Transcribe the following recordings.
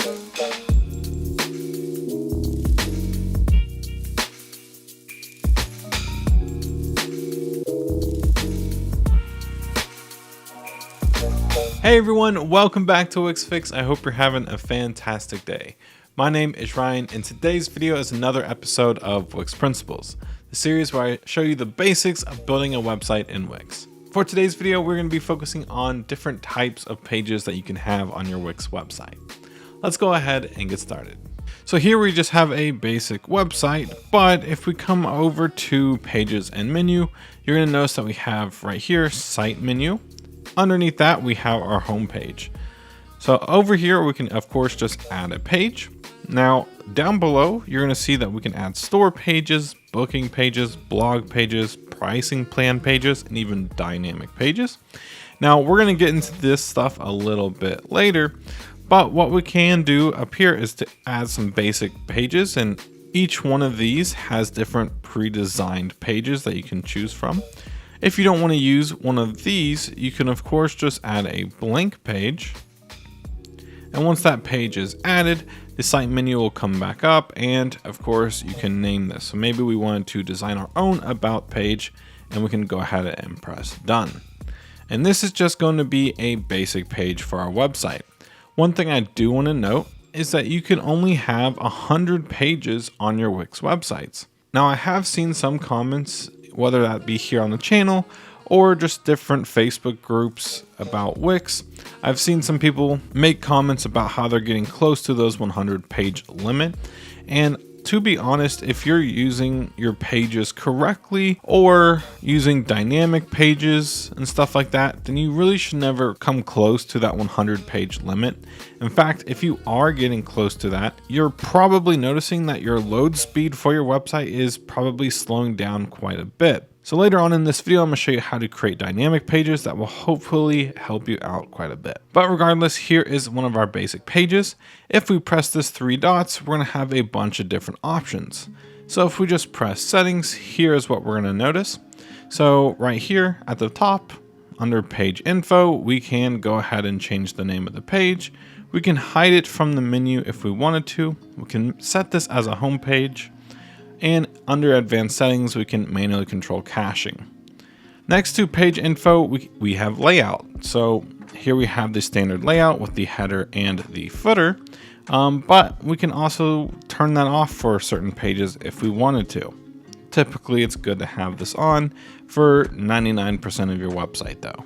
Hey everyone, welcome back to Wix Fix. I hope you're having a fantastic day. My name is Ryan, and today's video is another episode of Wix Principles, the series where I show you the basics of building a website in Wix. For today's video, we're going to be focusing on different types of pages that you can have on your Wix website. Let's go ahead and get started. So here we just have a basic website, but if we come over to Pages and Menu, you're going to notice that we have right here, Site Menu. Underneath that, we have our home page. So over here, we can of course just add a page. Now down below, you're going to see that we can add store pages, booking pages, blog pages, pricing plan pages, and even dynamic pages. Now we're going to get into this stuff a little bit later, but what we can do up here is to add some basic pages, and each one of these has different pre-designed pages that you can choose from. If you don't want to use one of these, you can of course just add a blank page. And once that page is added, the site menu will come back up, and of course you can name this. So maybe we wanted to design our own about page, and we can go ahead and press done. And this is just going to be a basic page for our website. One thing I do want to note is that you can only have 100 pages on your Wix websites. Now I have seen some comments, whether that be here on the channel or just different Facebook groups about Wix. I've seen some people make comments about how they're getting close to those 100 page limit. And to be honest, if you're using your pages correctly or using dynamic pages and stuff like that, then you really should never come close to that 100 page limit. In fact, if you are getting close to that, you're probably noticing that your load speed for your website is probably slowing down quite a bit. So later on in this video, I'm going to show you how to create dynamic pages that will hopefully help you out quite a bit. But regardless, here is one of our basic pages. If we press this 3 dots, we're going to have a bunch of different options. So if we just press settings, here is what we're going to notice. So right here at the top, under page info, we can go ahead and change the name of the page. We can hide it from the menu if we wanted to. We can set this as a home page. And under advanced settings, we can manually control caching. Next to page info, we have layout. So here we have the standard layout with the header and the footer, but we can also turn that off for certain pages if we wanted to. Typically, it's good to have this on for 99% of your website though.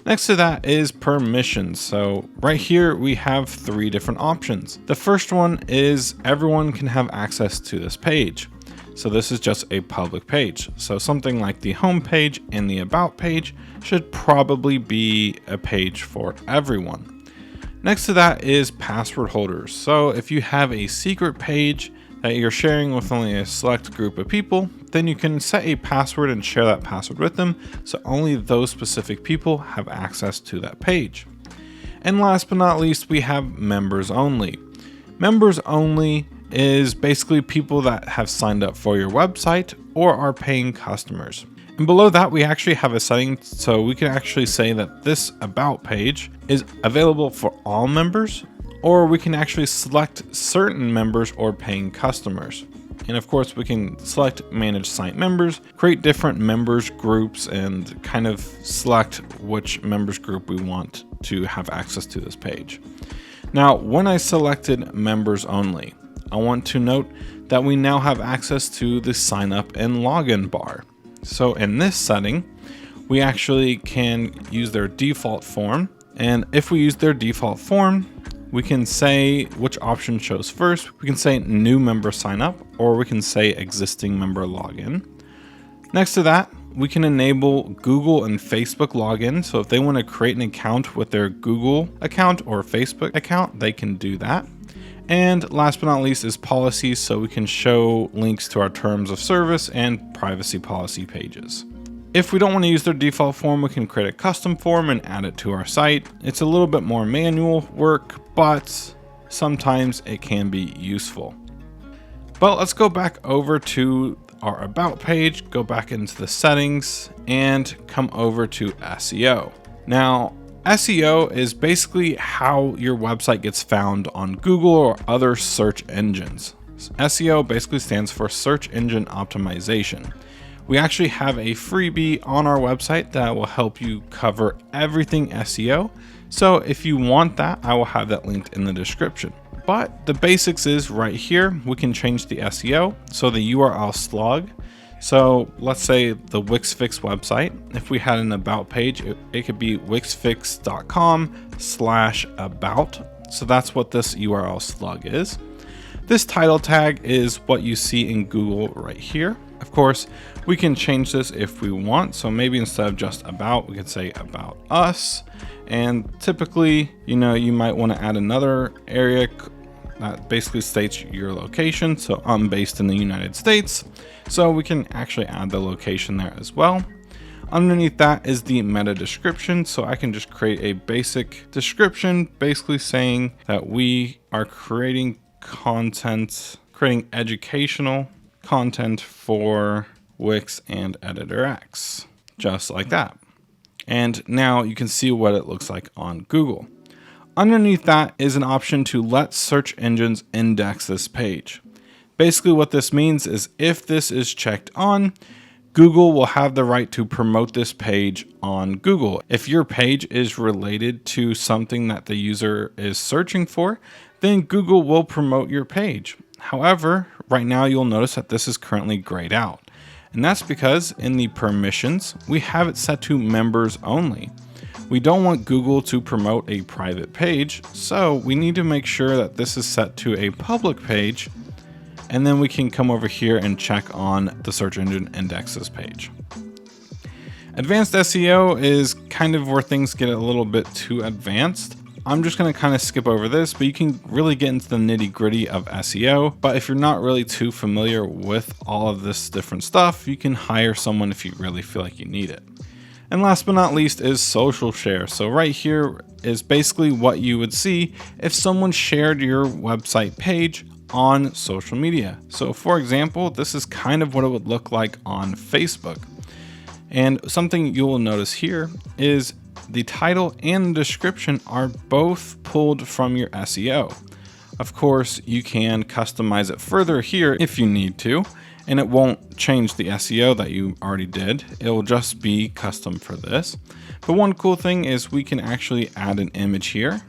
Next to that is permissions. So right here, we have 3 different options. The first one is everyone can have access to this page. So this is just a public page. So something like the home page and the about page should probably be a page for everyone. Next to that is password holders. So if you have a secret page that you're sharing with only a select group of people, then you can set a password and share that password with them, so only those specific people have access to that page. And last but not least, we have members only. Members only is basically people that have signed up for your website or are paying customers. And below that, we actually have a setting, so we can actually say that this about page is available for all members, or we can actually select certain members or paying customers. And of course, we can select manage site members, create different members groups, and kind of select which members group we want to have access to this page. Now, when I selected members only, I want to note that we now have access to the sign up and login bar. So in this setting, we actually can use their default form. And if we use their default form, we can say which option shows first. We can say new member sign up, or we can say existing member login. Next to that, we can enable Google and Facebook login. So if they want to create an account with their Google account or Facebook account, they can do that. And last but not least is policies, so we can show links to our terms of service and privacy policy pages. If we don't want to use their default form, we can create a custom form and add it to our site. It's a little bit more manual work, but sometimes it can be useful. But let's go back over to our about page, go back into the settings, and come over to SEO. Now, SEO is basically how your website gets found on Google or other search engines. SEO basically stands for search engine optimization. We actually have a freebie on our website that will help you cover everything SEO. So if you want that, I will have that linked in the description. But the basics is right here. We can change the SEO, so the URL slug. So let's say the Wixfix website, if we had an about page, it could be wixfix.com/about. So that's what this URL slug is. This title tag is what you see in Google right here. Of course, we can change this if we want. So maybe instead of just about, we could say about us. And typically, you might want to add another area that basically states your location. So I'm based in the United States. So we can actually add the location there as well. Underneath that is the meta description. So I can just create a basic description, basically saying that we are creating educational content for Wix and Editor X, just like that. And now you can see what it looks like on Google. Underneath that is an option to let search engines index this page. Basically what this means is if this is checked on, Google will have the right to promote this page on Google. If your page is related to something that the user is searching for, then Google will promote your page. However, right now you'll notice that this is currently grayed out. And that's because in the permissions, we have it set to members only. We don't want Google to promote a private page, so we need to make sure that this is set to a public page, and then we can come over here and check on the search engine indexes page. Advanced SEO is kind of where things get a little bit too advanced. I'm just going to kind of skip over this, but you can really get into the nitty-gritty of SEO. But if you're not really too familiar with all of this different stuff, you can hire someone if you really feel like you need it. And last but not least is social share. So right here is basically what you would see if someone shared your website page on social media. So for example, this is kind of what it would look like on Facebook. And something you will notice here is the title and the description are both pulled from your SEO. Of course, you can customize it further here if you need to, and it won't change the SEO that you already did. It will just be custom for this. But one cool thing is we can actually add an image here.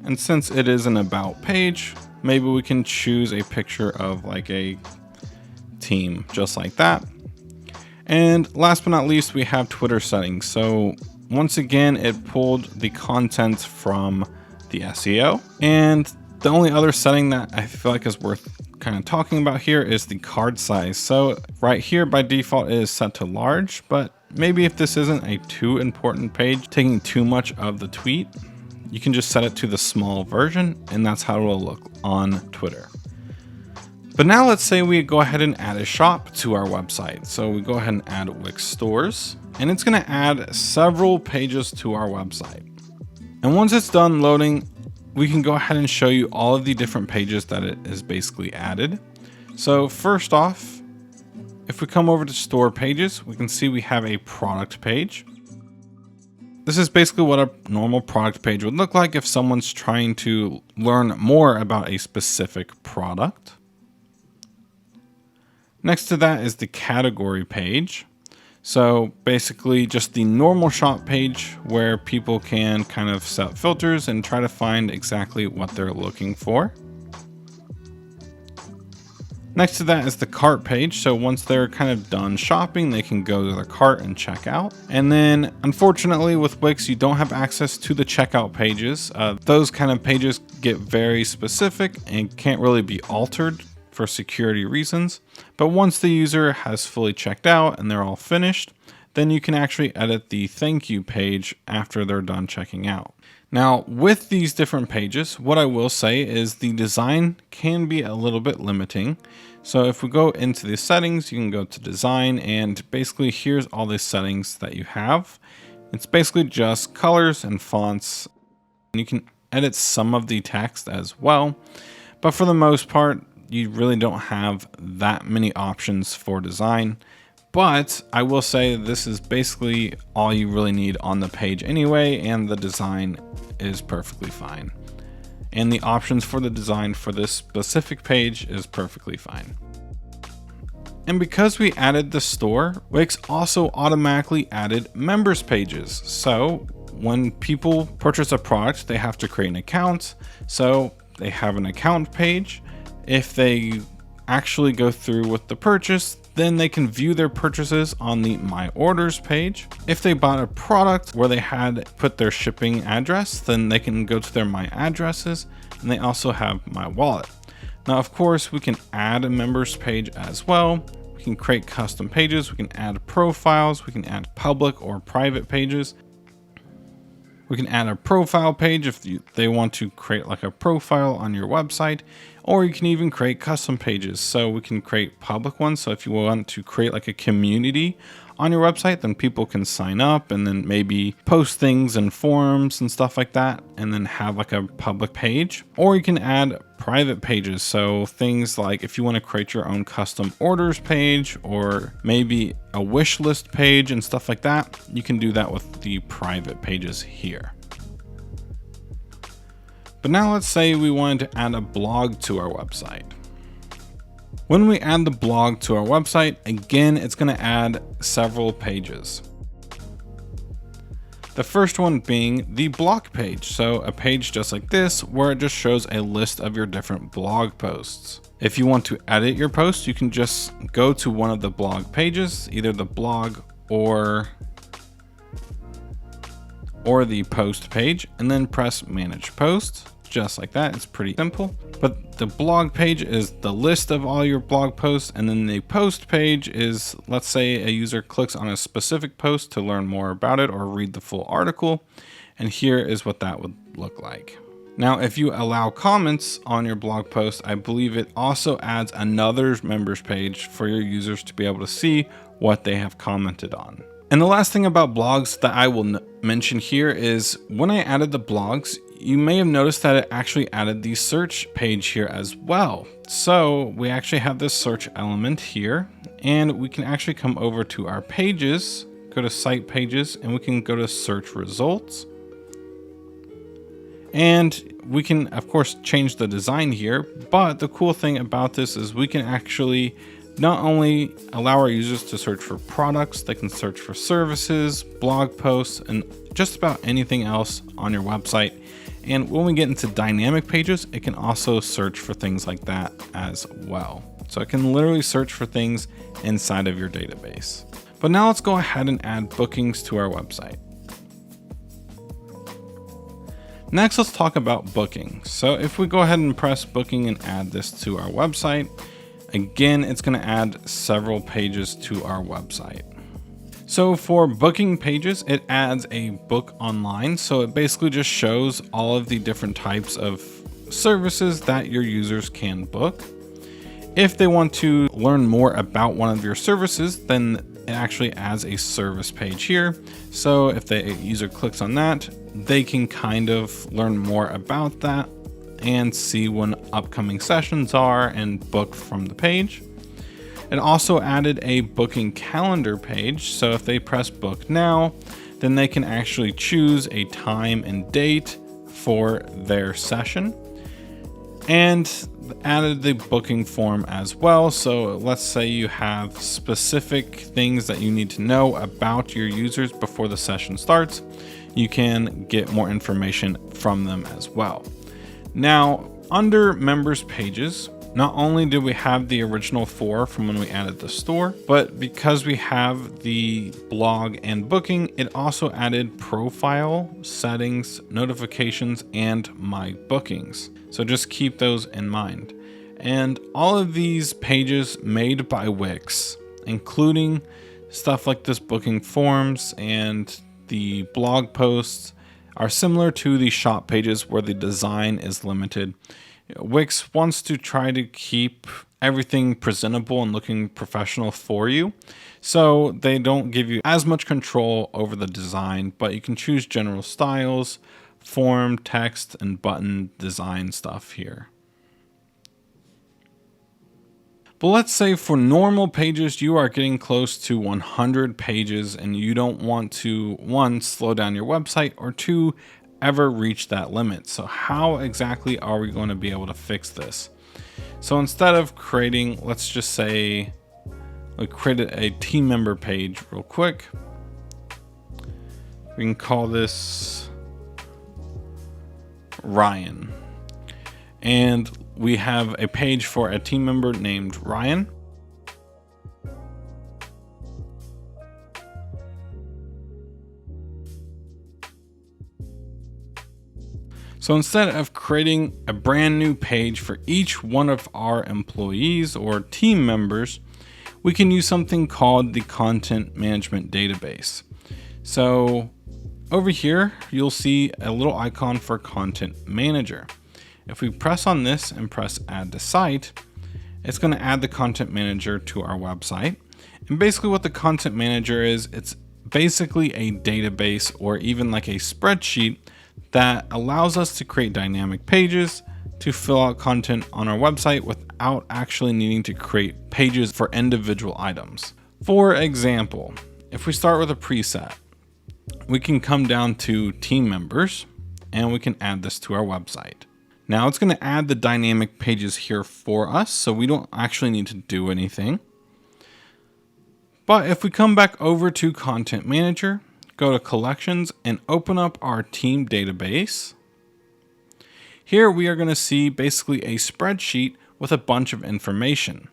And since it is an about page, maybe we can choose a picture of like a team, just like that. And last but not least, we have Twitter settings. So once again, it pulled the content from the SEO. And the only other setting that I feel like is worth kind of talking about here is the card size. So right here by default it is set to large, but maybe if this isn't a too important page, taking too much of the tweet, you can just set it to the small version, and that's how it will look on Twitter. But now let's say we go ahead and add a shop to our website. So we go ahead and add Wix stores, and it's going to add several pages to our website. And once it's done loading, we can go ahead and show you all of the different pages that it is basically added. So first off, if we come over to store pages, we can see we have a product page. This is basically what a normal product page would look like if someone's trying to learn more about a specific product. Next to that is the category page. So basically just the normal shop page where people can kind of set filters and try to find exactly what they're looking for. Next to that is the cart page. So once they're kind of done shopping, they can go to their cart and check out. And then unfortunately with Wix, you don't have access to the checkout pages. Those kind of pages get very specific and can't really be altered for security reasons. But once the user has fully checked out and they're all finished, then you can actually edit the thank you page after they're done checking out. Now, with these different pages, what I will say is the design can be a little bit limiting. So if we go into the settings, you can go to design, and basically here's all the settings that you have. It's basically just colors and fonts. You can edit some of the text as well, but for the most part, you really don't have that many options for design. But I will say this is basically all you really need on the page anyway, and the design is perfectly fine. And the options for the design for this specific page is perfectly fine. And because we added the store, Wix also automatically added members pages. So when people purchase a product, they have to create an account. So they have an account page. If they actually go through with the purchase, then they can view their purchases on the My Orders page. If they bought a product where they had put their shipping address, then they can go to their My Addresses, and they also have My Wallet. Now, of course, we can add a members page as well. We can create custom pages, we can add profiles, we can add public or private pages. We can add a profile page if they want to create like a profile on your website, or you can even create custom pages. So we can create public ones. So if you want to create like a community on your website, then people can sign up and then maybe post things in forums and stuff like that, and then have like a public page. Or you can add private pages. So things like if you want to create your own custom orders page, or maybe a wish list page and stuff like that, you can do that with the private pages here. But now let's say we wanted to add a blog to our website. When we add the blog to our website, again, it's going to add several pages. The first one being the blog page. So a page just like this, where it just shows a list of your different blog posts. If you want to edit your post, you can just go to one of the blog pages, either the blog or the post page, and then press manage posts. Just like that. It's pretty simple. But the blog page is the list of all your blog posts, and then the post page is, let's say a user clicks on a specific post to learn more about it or read the full article, and here is what that would look like. Now, if you allow comments on your blog post, I believe it also adds another members page for your users to be able to see what they have commented on. And the last thing about blogs that I will mention here is when I added the blogs, you may have noticed that it actually added the search page here as well. So we actually have this search element here, and we can actually come over to our pages, go to site pages, and we can go to search results. And we can, of course, change the design here, but the cool thing about this is we can actually not only allow our users to search for products, they can search for services, blog posts, and just about anything else on your website. And when we get into dynamic pages, it can also search for things like that as well. So it can literally search for things inside of your database. But now let's go ahead and add bookings to our website. Next, let's talk about booking. So if we go ahead and press booking and add this to our website, again, it's going to add several pages to our website. So for booking pages, it adds a book online. So it basically just shows all of the different types of services that your users can book. If they want to learn more about one of your services, then it actually adds a service page here. So if the user clicks on that, they can kind of learn more about that and see when upcoming sessions are and book from the page. It also added a booking calendar page. So if they press book now, then they can actually choose a time and date for their session, and added the booking form as well. So let's say you have specific things that you need to know about your users before the session starts. You can get more information from them as well. Now, under members pages, not only do we have the original 4 from when we added the store, but because we have the blog and booking, it also added profile, settings, notifications, and my bookings. So just keep those in mind. And all of these pages made by Wix, including stuff like this booking forms and the blog posts, are similar to the shop pages where the design is limited. Wix wants to try to keep everything presentable and looking professional for you, so they don't give you as much control over the design, but you can choose general styles, form, text, and button design stuff here. But let's say for normal pages, you are getting close to 100 pages and you don't want to, one, slow down your website, or two, ever reach that limit. So how exactly are we going to be able to fix this? So instead of creating, let's just say we created a team member page real quick. We can call this Ryan. And we have a page for a team member named Ryan. So instead of creating a brand new page for each one of our employees or team members, we can use something called the Content Management Database. So over here, you'll see a little icon for Content Manager. If we press on this and press Add to Site, it's going to add the Content Manager to our website. And basically what the Content Manager is, it's basically a database or even like a spreadsheet that allows us to create dynamic pages to fill out content on our website without actually needing to create pages for individual items. For example, if we start with a preset, we can come down to team members and we can add this to our website. Now it's going to add the dynamic pages here for us, so we don't actually need to do anything. But if we come back over to Content Manager, go to Collections and open up our team database. Here we are going to see basically a spreadsheet with a bunch of information.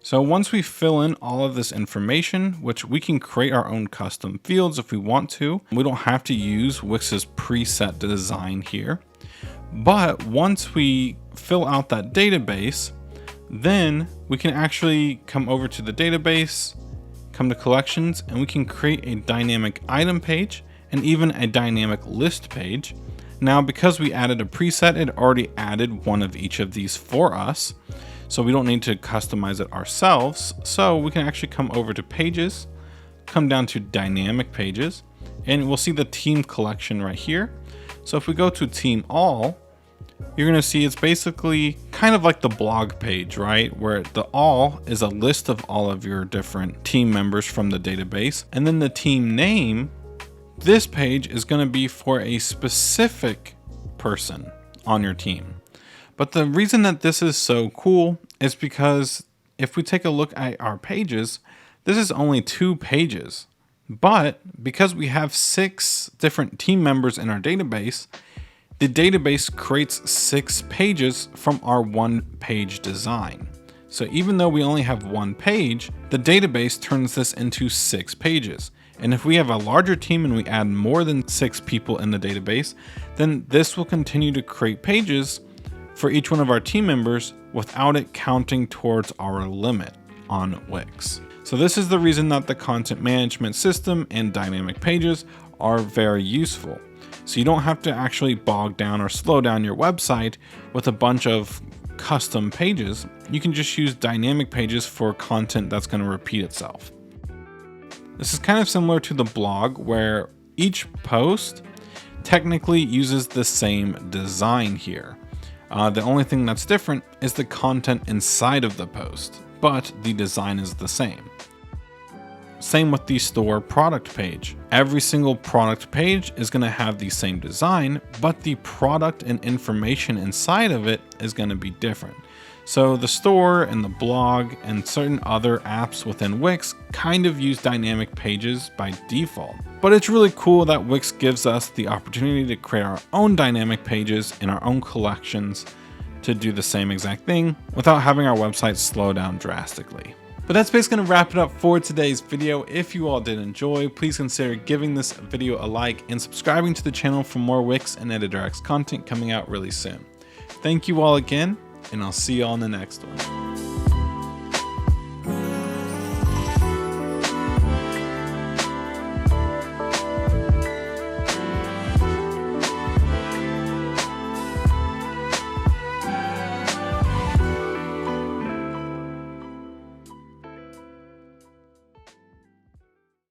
So once we fill in all of this information, which we can create our own custom fields if we want to, we don't have to use Wix's preset design here. But once we fill out that database, then we can actually come over to the database, come to collections, and we can create a dynamic item page and even a dynamic list page. Now, because we added a preset, it already added one of each of these for us. So we don't need to customize it ourselves. So we can actually come over to pages, come down to dynamic pages, and we'll see the team collection right here. So if we go to team all, you're going to see it's basically kind of like the blog page, right? Where the all is a list of all of your different team members from the database. And then the team name, this page is going to be for a specific person on your team. But the reason that this is so cool is because if we take a look at our pages, this is only 2 pages. But because we have 6 different team members in our database, the database creates 6 pages from our 1-page design. So even though we only have 1 page, the database turns this into 6 pages. And if we have a larger team and we add more than 6 people in the database, then this will continue to create pages for each one of our team members without it counting towards our limit on Wix. So this is the reason that the content management system and dynamic pages are very useful. So you don't have to actually bog down or slow down your website with a bunch of custom pages. You can just use dynamic pages for content that's going to repeat itself. This is kind of similar to the blog, where each post technically uses the same design here. The only thing that's different is the content inside of the post, but the design is the same. Same with the store product page. Every single product page is going to have the same design, but the product and information inside of it is going to be different. So the store and the blog and certain other apps within Wix kind of use dynamic pages by default. But it's really cool that Wix gives us the opportunity to create our own dynamic pages in our own collections to do the same exact thing without having our website slow down drastically. But that's basically going to wrap it up for today's video. If you all did enjoy, please consider giving this video a like and subscribing to the channel for more Wix and EditorX content coming out really soon. Thank you all again, and I'll see you all in the next one.